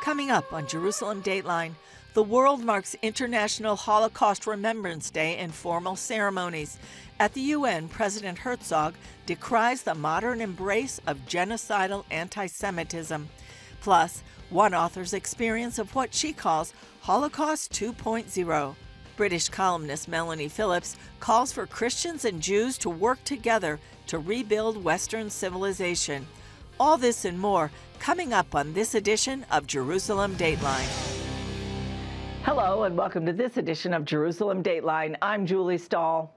Coming up on Jerusalem Dateline, the world marks International Holocaust Remembrance Day in formal ceremonies. At the UN, President Herzog decries the modern embrace of genocidal anti-Semitism. Plus, one author's experience of what she calls Holocaust 2.0. British columnist Melanie Phillips calls for Christians and Jews to work together to rebuild Western civilization. All this and more coming up on this edition of Jerusalem Dateline. Hello and welcome to this edition of Jerusalem Dateline. I'm Julie Stahl.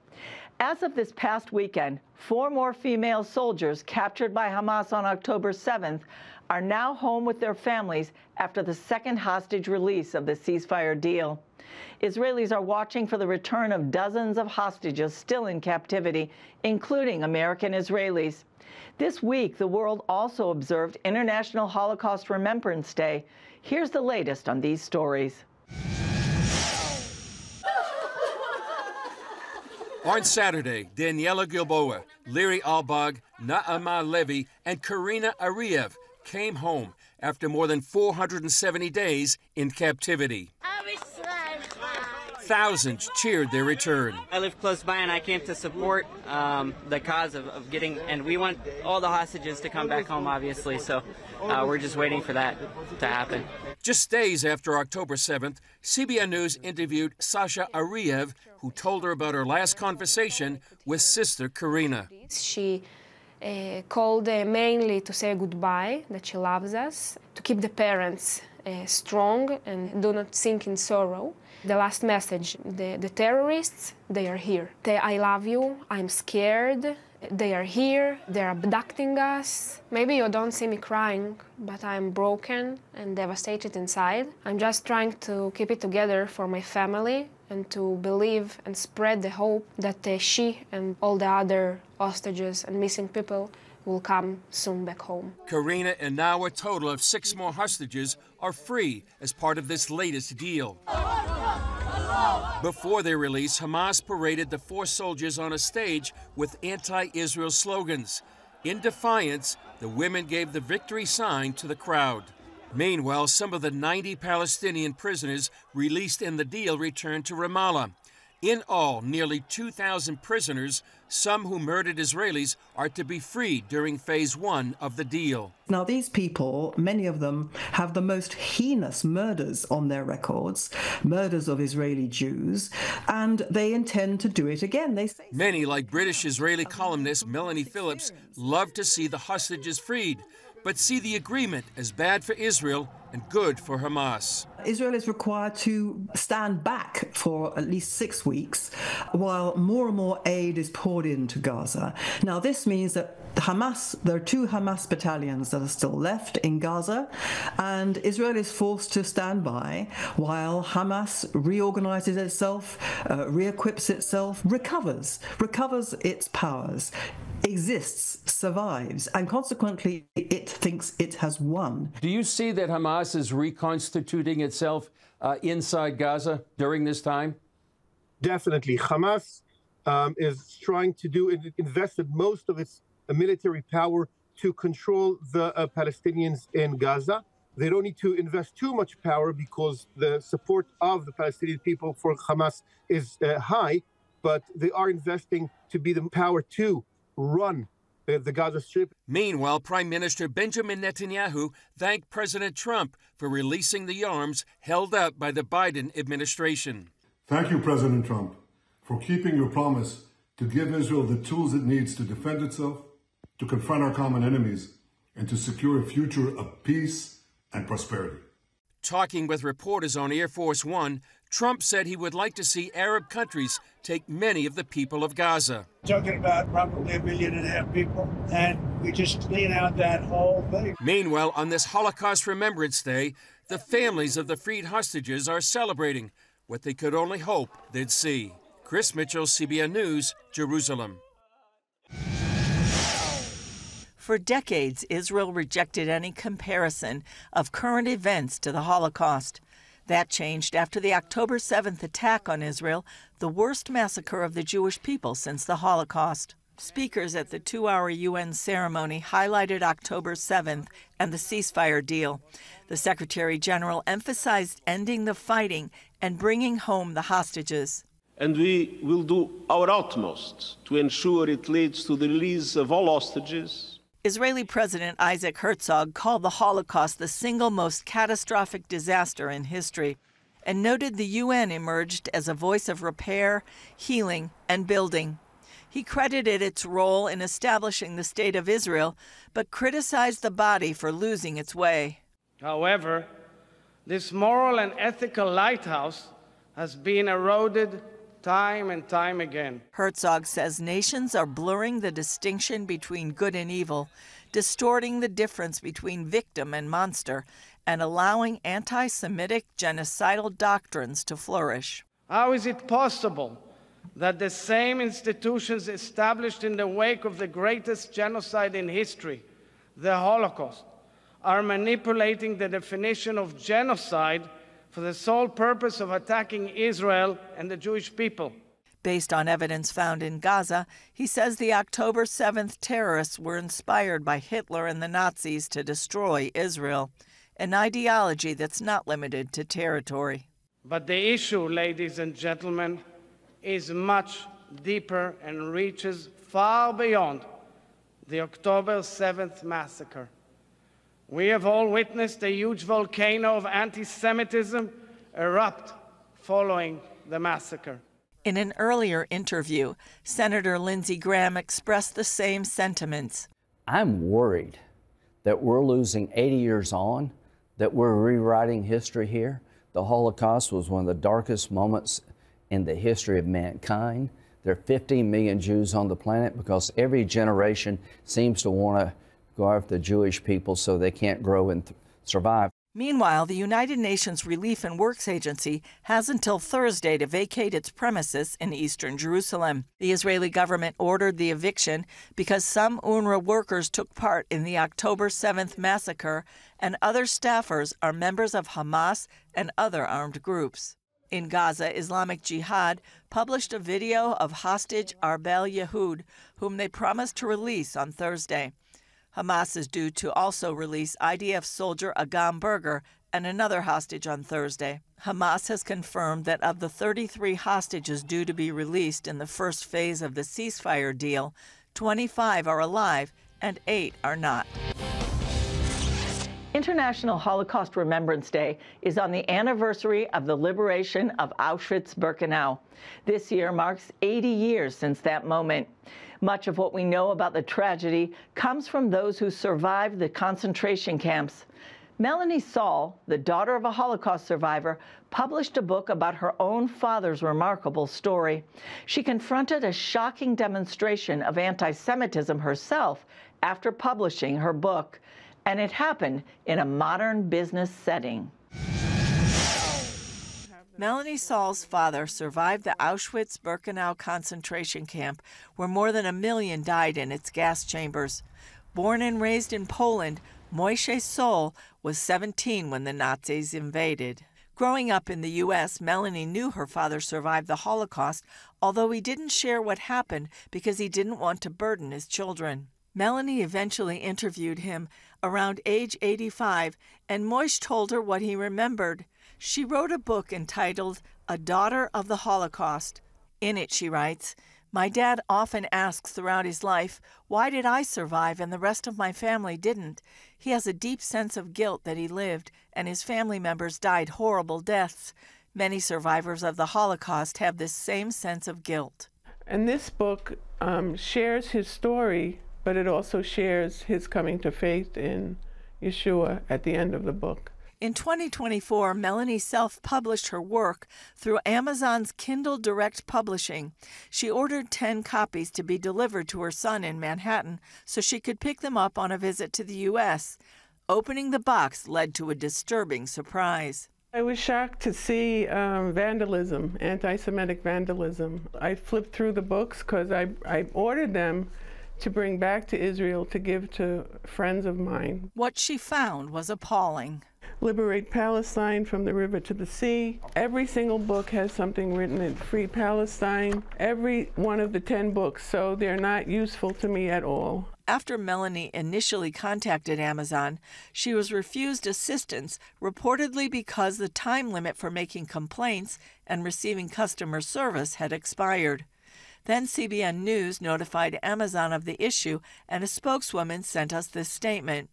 As of this past weekend, 4 more female soldiers captured by Hamas on October 7th are now home with their families after the second hostage release of the ceasefire deal. Israelis are watching for the return of dozens of hostages still in captivity, including American Israelis. This week, the world also observed International Holocaust Remembrance Day. Here's the latest on these stories. On Saturday, Daniela Gilboa, Liri Albag, Naama Levy, and Karina Ariev came home after more than 470 days in captivity. Thousands cheered their return. I live close by and I came to support the cause of getting, and we want all the hostages to come back home, obviously, so we're just waiting for that to happen. Just days after October 7th, CBN News interviewed Sasha Ariev, who told her about her last conversation with sister Karina. She called mainly to say goodbye, that she loves us, to keep the parents strong and do not sink in sorrow. The last message, the terrorists, they are here. I love you, I'm scared, they are here, they're abducting us. Maybe you don't see me crying, but I'm broken and devastated inside. I'm just trying to keep it together for my family and to believe and spread the hope that she and all the other hostages and missing people will come soon back home. Karina and now a total of 6 more hostages are free as part of this latest deal. Before their release, Hamas paraded the 4 soldiers on a stage with anti-Israel slogans. In defiance, the women gave the victory sign to the crowd. Meanwhile, some of the 90 Palestinian prisoners released in the deal returned to Ramallah. In all, nearly 2,000 prisoners, some who murdered Israelis, are to be freed during phase 1 of the deal. Now, these people, many of them, have the most heinous murders on their records, murders of Israeli Jews, and they intend to do it again. They say many, like British-Israeli columnist Melanie Phillips, love to see the hostages freed, but see the agreement as bad for Israel and good for Hamas. Israel is required to stand back for at least 6 weeks while more and more aid is poured into Gaza. Now, this means that there are 2 Hamas battalions that are still left in Gaza, and Israel is forced to stand by while Hamas reorganizes itself, re-equips itself, recovers its powers, exists, survives, and consequently it thinks it has won. Do you see that Hamas is reconstituting itself inside Gaza during this time? Definitely. Hamas is trying to invested most of its military power to control the Palestinians in Gaza. They don't need to invest too much power because the support of the Palestinian people for Hamas is high, but they are investing to be the power to run the Gaza Strip. Meanwhile, Prime Minister Benjamin Netanyahu thanked President Trump for releasing the arms held up by the Biden administration. Thank you, President Trump, for keeping your promise to give Israel the tools it needs to defend itself, to confront our common enemies, and to secure a future of peace and prosperity. Talking with reporters on Air Force One, Trump said he would like to see Arab countries take many of the people of Gaza. Talking about probably 1.5 million people, and we just clean out that whole thing. Meanwhile, on this Holocaust Remembrance Day, the families of the freed hostages are celebrating what they could only hope they'd see. Chris Mitchell, CBN News, Jerusalem. For decades, Israel rejected any comparison of current events to the Holocaust. That changed after the October 7th attack on Israel, the worst massacre of the Jewish people since the Holocaust. Speakers at the 2-hour UN ceremony highlighted October 7th and the ceasefire deal. The Secretary General emphasized ending the fighting and bringing home the hostages. And we will do our utmost to ensure it leads to the release of all hostages. Israeli President Isaac Herzog called the Holocaust the single most catastrophic disaster in history and noted the UN emerged as a voice of repair, healing, and building. He credited its role in establishing the State of Israel, but criticized the body for losing its way. However, this moral and ethical lighthouse has been eroded time and time again. Herzog says nations are blurring the distinction between good and evil, distorting the difference between victim and monster, and allowing anti-Semitic genocidal doctrines to flourish. How is it possible that the same institutions established in the wake of the greatest genocide in history, the Holocaust, are manipulating the definition of genocide for the sole purpose of attacking Israel and the Jewish people? Based on evidence found in Gaza, he says the October 7th terrorists were inspired by Hitler and the Nazis to destroy Israel, an ideology that's not limited to territory. But the issue, ladies and gentlemen, is much deeper and reaches far beyond the October 7th massacre. We have all witnessed a huge volcano of anti-Semitism erupt following the massacre. In an earlier interview, Senator Lindsey Graham expressed the same sentiments. I'm worried that we're losing 80 years on, that we're rewriting history here. The Holocaust was one of the darkest moments in the history of mankind. There are 15 million Jews on the planet because every generation seems to want to go after the Jewish people so they can't grow and survive. Meanwhile, the United Nations Relief and Works Agency has until Thursday to vacate its premises in eastern Jerusalem. The Israeli government ordered the eviction because some UNRWA workers took part in the October 7th massacre, and other staffers are members of Hamas and other armed groups. In Gaza, Islamic Jihad published a video of hostage Arbel Yehud, whom they promised to release on Thursday. Hamas is due to also release IDF soldier Agam Berger and another hostage on Thursday. Hamas has confirmed that of the 33 hostages due to be released in the first phase of the ceasefire deal, 25 are alive and 8 are not. International Holocaust Remembrance Day is on the anniversary of the liberation of Auschwitz-Birkenau. This year marks 80 years since that moment. Much of what we know about the tragedy comes from those who survived the concentration camps. Melanie Sol, the daughter of a Holocaust survivor, published a book about her own father's remarkable story. She confronted a shocking demonstration of anti-Semitism herself after publishing her book. And it happened in a modern business setting. Melanie Sol's father survived the Auschwitz-Birkenau concentration camp, where more than 1 million died in its gas chambers. Born and raised in Poland, Moshe Sol was 17 when the Nazis invaded. Growing up in the U.S., Melanie knew her father survived the Holocaust, although he didn't share what happened because he didn't want to burden his children. Melanie eventually interviewed him around age 85, and Moshe told her what he remembered. She wrote a book entitled A Daughter of the Holocaust. In it, she writes, "My dad often asks throughout his life, why did I survive and the rest of my family didn't? He has a deep sense of guilt that he lived, and his family members died horrible deaths. Many survivors of the Holocaust have this same sense of guilt." And this book shares his story, but it also shares his coming to faith in Yeshua at the end of the book. In 2024, Melanie self-published her work through Amazon's Kindle Direct Publishing. She ordered 10 copies to be delivered to her son in Manhattan so she could pick them up on a visit to the U.S. Opening the box led to a disturbing surprise. I was shocked to see vandalism, anti-Semitic vandalism. I flipped through the books because I ordered them to bring back to Israel to give to friends of mine. What she found was appalling. Liberate Palestine from the river to the sea. Every single book has something written in Free Palestine, every one of the 10 books, so they're not useful to me at all. After Melanie initially contacted Amazon, she was refused assistance, reportedly because the time limit for making complaints and receiving customer service had expired. Then CBN News notified Amazon of the issue, and a spokeswoman sent us this statement.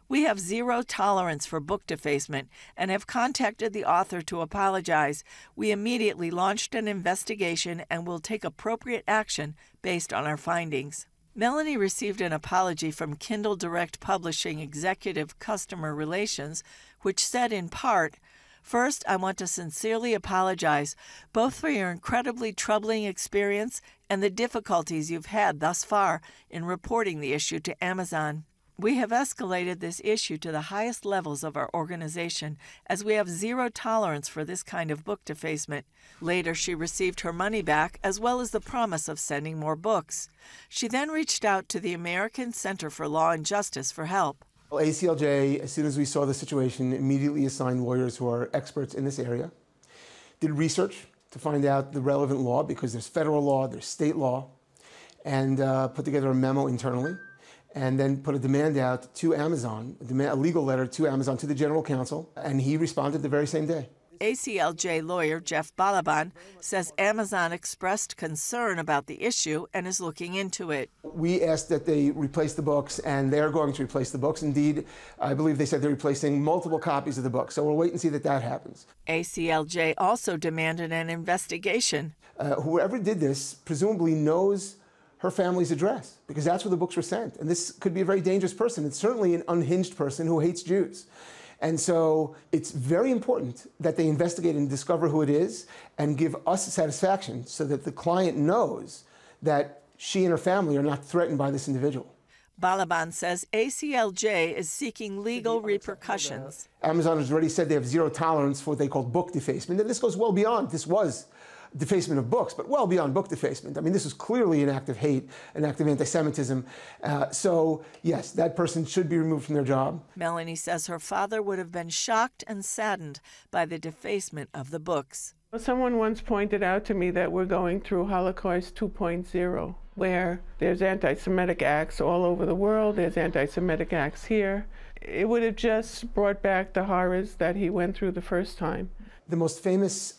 We have zero tolerance for book defacement and have contacted the author to apologize. We immediately launched an investigation and will take appropriate action based on our findings. Melanie received an apology from Kindle Direct Publishing Executive Customer Relations, which said in part, "First, I want to sincerely apologize, both for your incredibly troubling experience and the difficulties you've had thus far in reporting the issue to Amazon. We have escalated this issue to the highest levels of our organization, as we have zero tolerance for this kind of book defacement." Later, she received her money back, as well as the promise of sending more books. She then reached out to the American Center for Law and Justice for help. Well, ACLJ, as soon as we saw the situation, immediately assigned lawyers who are experts in this area, did research to find out the relevant law, because there's federal law, there's state law, and put together a memo internally, and then put a demand out to Amazon, a legal letter to Amazon, to the general counsel, and he responded the very same day. ACLJ lawyer Jeff Balaban says Amazon expressed concern about the issue and is looking into it. We asked that they replace the books, and they're going to replace the books. Indeed, I believe they said they're replacing multiple copies of the book, so we'll wait and see that happens. ACLJ also demanded an investigation. Whoever did this presumably knows her family's address, because that's where the books were sent. And this could be a very dangerous person. It's certainly an unhinged person who hates Jews. And so it's very important that they investigate and discover who it is and give us satisfaction so that the client knows that she and her family are not threatened by this individual. Balaban says ACLJ is seeking legal repercussions. Amazon has already said they have zero tolerance for what they call book defacement. And this goes well beyond, this was defacement of books, but well beyond book defacement. I mean, this was clearly an act of hate, an act of anti-Semitism. So, yes, that person should be removed from their job. Melanie says her father would have been shocked and saddened by the defacement of the books. Someone once pointed out to me that we're going through Holocaust 2.0, where there's anti-Semitic acts all over the world, there's anti-Semitic acts here. It would have just brought back the horrors that he went through the first time. The most famous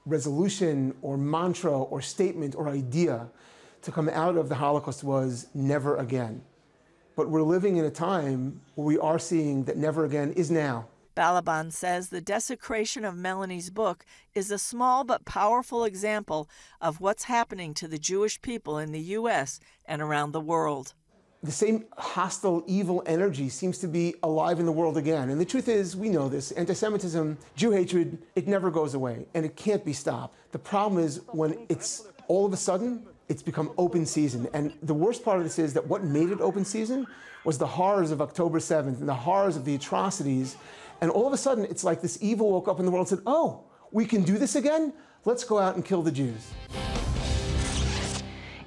resolution or mantra or statement or idea to come out of the Holocaust was never again. But we're living in a time where we are seeing that never again is now. Balaban says the desecration of Melanie's book is a small but powerful example of what's happening to the Jewish people in the U.S. and around the world. The same hostile, evil energy seems to be alive in the world again. And the truth is, we know this, anti-Semitism, Jew hatred, it never goes away, and it can't be stopped. The problem is when it's all of a sudden, it's become open season. And the worst part of this is that what made it open season was the horrors of October 7th and the horrors of the atrocities. And all of a sudden, it's like this evil woke up in the world and said, oh, we can do this again? Let's go out and kill the Jews.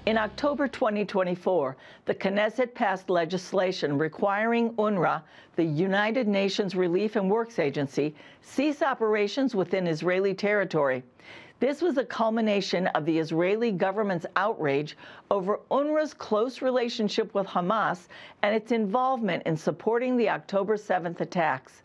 In October 2024, the Knesset passed legislation requiring UNRWA, the United Nations Relief and Works Agency, cease operations within Israeli territory. This was a culmination of the Israeli government's outrage over UNRWA's close relationship with Hamas and its involvement in supporting the October 7th attacks.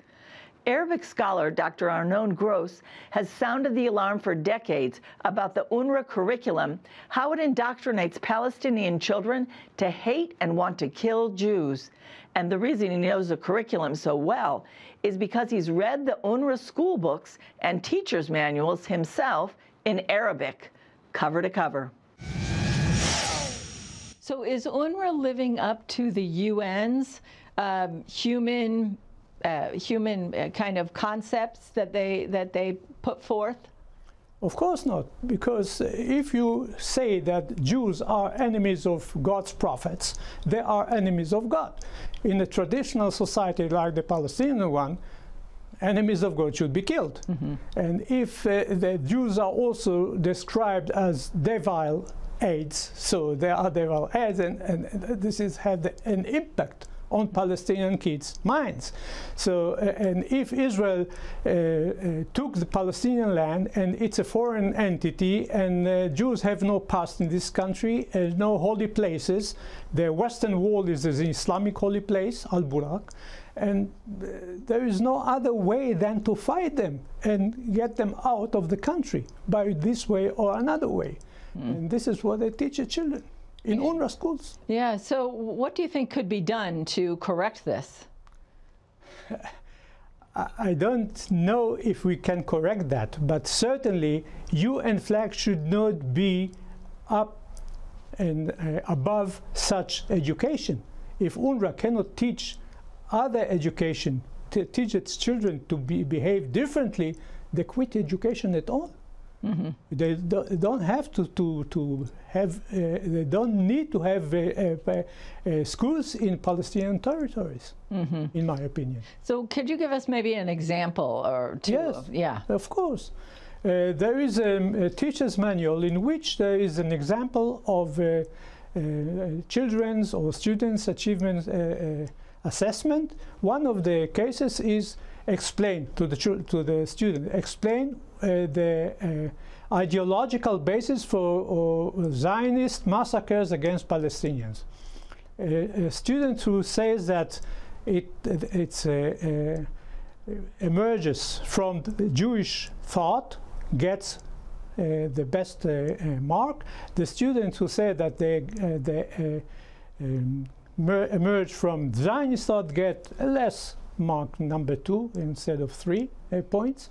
Arabic scholar Dr. Arnon Groiss has sounded the alarm for decades about the UNRWA curriculum, how it indoctrinates Palestinian children to hate and want to kill Jews. And the reason he knows the curriculum so well is because he's read the UNRWA school books and teacher's manuals himself in Arabic, cover to cover. So is UNRWA living up to the UN's human kind of concepts that they put forth? Of course not, because if you say that Jews are enemies of God's prophets, they are enemies of God. In a traditional society like the Palestinian one, enemies of God should be killed. Mm-hmm. And if the Jews are also described as devil aids, so they are devil aids, and this has had an impact on Palestinian kids' minds. So, and if Israel took the Palestinian land and it's a foreign entity and Jews have no past in this country, no holy places, the Western Wall is an Islamic holy place, Al-Burak, and there is no other way than to fight them and get them out of the country by this way or another way. And this is what they teach the children in UNRWA schools. Yeah, so what do you think could be done to correct this? I don't know if we can correct that, but certainly UN flag should not be up and above such education. If UNRWA cannot teach other education, to teach its children to behave differently, they quit education at all. Mm-hmm. They don't have to have. They don't need to have schools in Palestinian territories, mm-hmm. in my opinion. So, could you give us maybe an example or two? Yes, of course. There is a teacher's manual in which there is an example of children's or students' achievement assessment. One of the cases is explain to the student, explain the ideological basis for Zionist massacres against Palestinians. A student who says that it emerges from the Jewish thought gets the best mark. The students who say that they emerge from Zionist thought get less mark, number 2 instead of 3 points.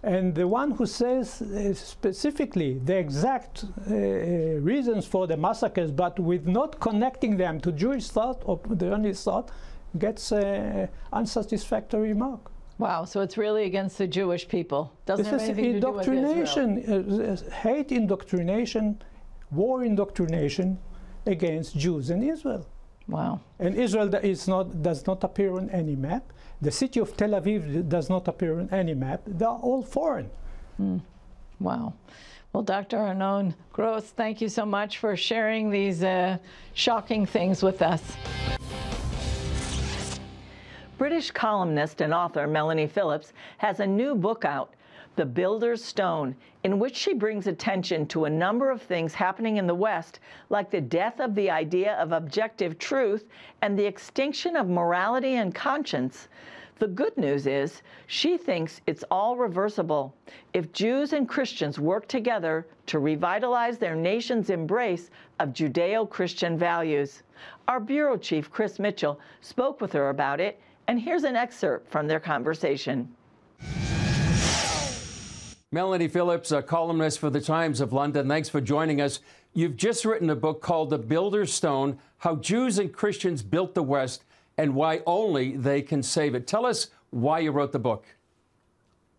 And the one who says specifically the exact reasons for the massacres, but with not connecting them to Jewish thought or the Zionist thought, gets an unsatisfactory mark. Wow, so it's really against the Jewish people. Doesn't have anything to do with Israel. Hate indoctrination, war indoctrination against Jews in Israel. Wow. And Israel does not appear on any map. The city of Tel Aviv does not appear on any map. They are all foreign. Wow. Well, Dr. Arnon Groiss, thank you so much for sharing these shocking things with us. British columnist and author Melanie Phillips has a new book out, The Builder's Stone, in which she brings attention to a number of things happening in the West, like the death of the idea of objective truth and the extinction of morality and conscience. The good news is she thinks it's all reversible if Jews and Christians work together to revitalize their nation's embrace of Judeo-Christian values. Our bureau chief, Chris Mitchell, spoke with her about it, and here's an excerpt from their conversation. Melanie Phillips, a columnist for the Times of London, thanks for joining us. You've just written a book called The Builder's Stone, How Jews and Christians Built the West and Why Only They Can Save It. Tell us why you wrote the book.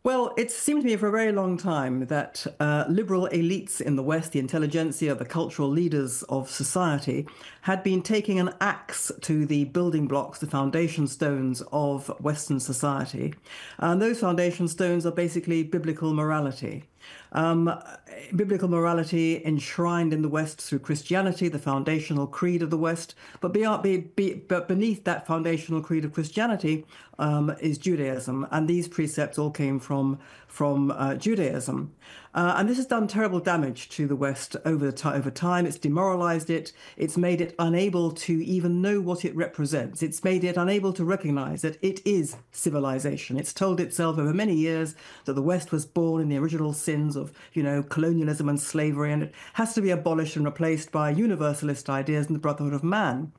Well, it seemed to me for a very long time that liberal elites in the West, the intelligentsia, the cultural leaders of society, had been taking an axe to the building blocks, the foundation stones of Western society. And those foundation stones are basically biblical morality. Biblical morality enshrined in the West through Christianity, the foundational creed of the West. But beneath that foundational creed of Christianity is Judaism. And these precepts all came from Judaism. And this has done terrible damage to the West over time. It's demoralized it. It's made it unable to even know what it represents. It's made it unable to recognize that it is civilization. It's told itself over many years that the West was born in the original sins of, colonialism and slavery, and it has to be abolished and replaced by universalist ideas and the brotherhood of man.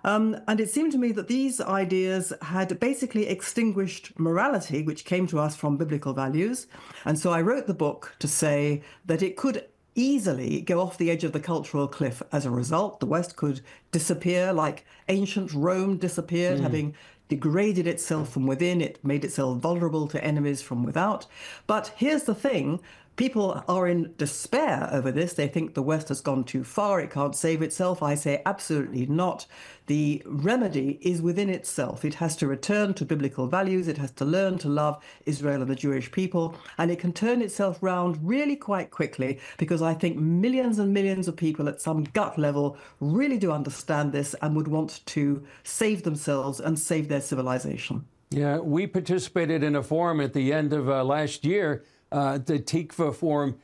And it seemed to me that these ideas had basically extinguished morality, which came to us from biblical values. And so I wrote the book to say that it could easily go off the edge of the cultural cliff as a result. The West could disappear like ancient Rome disappeared, having degraded itself from within. It made itself vulnerable to enemies from without. But here's the thing. People are in despair over this. They think the West has gone too far. It can't save itself. I say absolutely not. The remedy is within itself. It has to return to biblical values. It has to learn to love Israel and the Jewish people. And it can turn itself round really quite quickly, because I think millions and millions of people at some gut level really do understand this and would want to save themselves and save their civilization. Yeah, we participated in a forum at the end of last year, the Tikva Forum,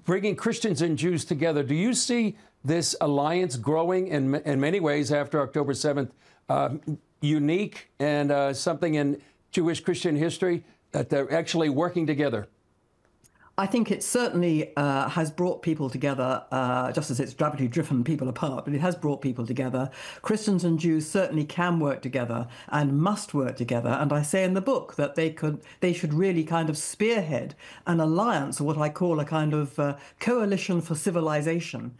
bringing Christians and Jews together. Do you see this alliance growing in many ways after October 7th, unique and something in Jewish Christian history, that they're actually working together? I think it certainly has brought people together, just as it's rapidly driven people apart, but it has brought people together. Christians and Jews certainly can work together and must work together. And I say in the book that they should really kind of spearhead an alliance, or what I call a kind of coalition for civilization,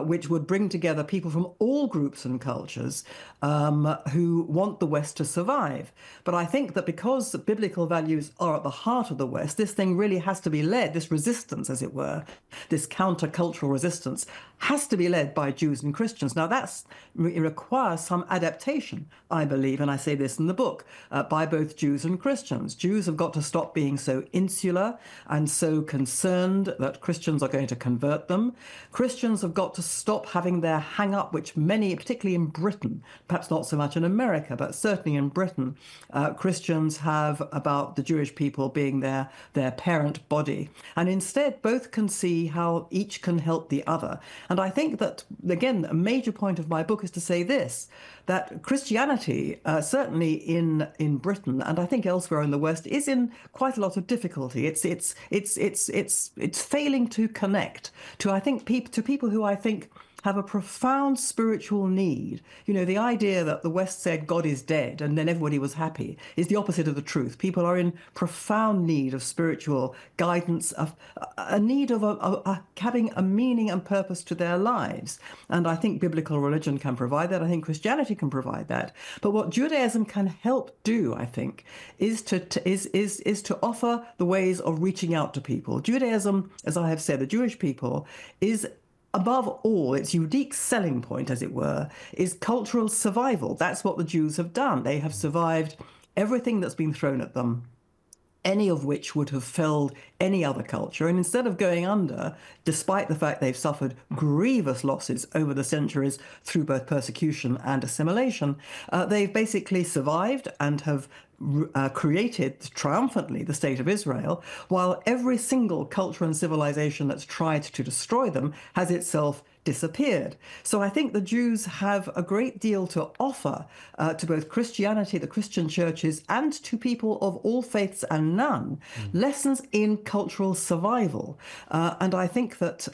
which would bring together people from all groups and cultures who want the West to survive. But I think that because biblical values are at the heart of the West, this thing really has to be led, this resistance, as it were, this countercultural resistance, has to be led by Jews and Christians. Now, it requires some adaptation, I believe, and I say this in the book, by both Jews and Christians. Jews have got to stop being so insular and so concerned that Christians are going to convert them. Christians have got to stop having their hang-up, which many, particularly in Britain, perhaps not so much in America, but certainly in Britain, Christians have about the Jewish people being their parent body. And instead, both can see how each can help the other. And I think that, again, a major point of my book is to say this, that Christianity, certainly in Britain, and I think elsewhere in the West, is in quite a lot of difficulty. It's failing to connect to people who I think have a profound spiritual need. You know, the idea that the West said God is dead and then everybody was happy is the opposite of the truth. People are in profound need of spiritual guidance, of a need of having a meaning and purpose to their lives. And I think biblical religion can provide that. I think Christianity can provide that. But what Judaism can help do, I think, is to offer the ways of reaching out to people. Judaism, as I have said, the Jewish people, is above all, its unique selling point, as it were, is cultural survival. That's what the Jews have done. They have survived everything that's been thrown at them, any of which would have felled any other culture. And instead of going under, despite the fact they've suffered grievous losses over the centuries through both persecution and assimilation, they've basically survived and have created triumphantly the state of Israel, while every single culture and civilization that's tried to destroy them has itself disappeared. So I think the Jews have a great deal to offer to both Christianity, the Christian churches, and to people of all faiths and none, lessons in cultural survival. And I think that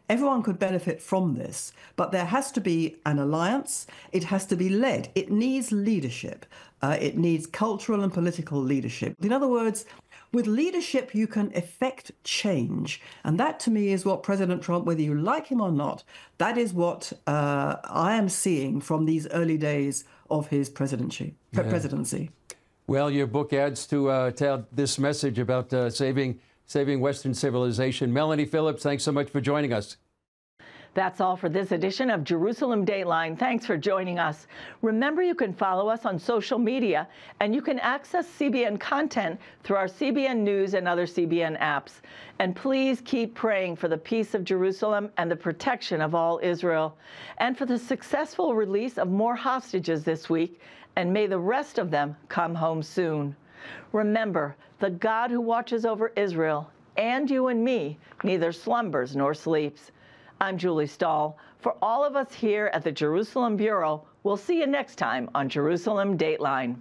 everyone could benefit from this, but there has to be an alliance. It has to be led. It needs leadership. It needs cultural and political leadership. In other words, with leadership, you can effect change. And that, to me, is what President Trump, whether you like him or not, that is what I am seeing from these early days of his presidency. Well, your book adds to this message about saving Western civilization. Melanie Phillips, thanks so much for joining us. That's all for this edition of Jerusalem Dateline. Thanks for joining us. Remember, you can follow us on social media, and you can access CBN content through our CBN News and other CBN apps. And please keep praying for the peace of Jerusalem and the protection of all Israel, and for the successful release of more hostages this week, and may the rest of them come home soon. Remember, the God who watches over Israel and you and me neither slumbers nor sleeps. I'm Julie Stahl. For all of us here at the Jerusalem Bureau, we'll see you next time on Jerusalem Dateline.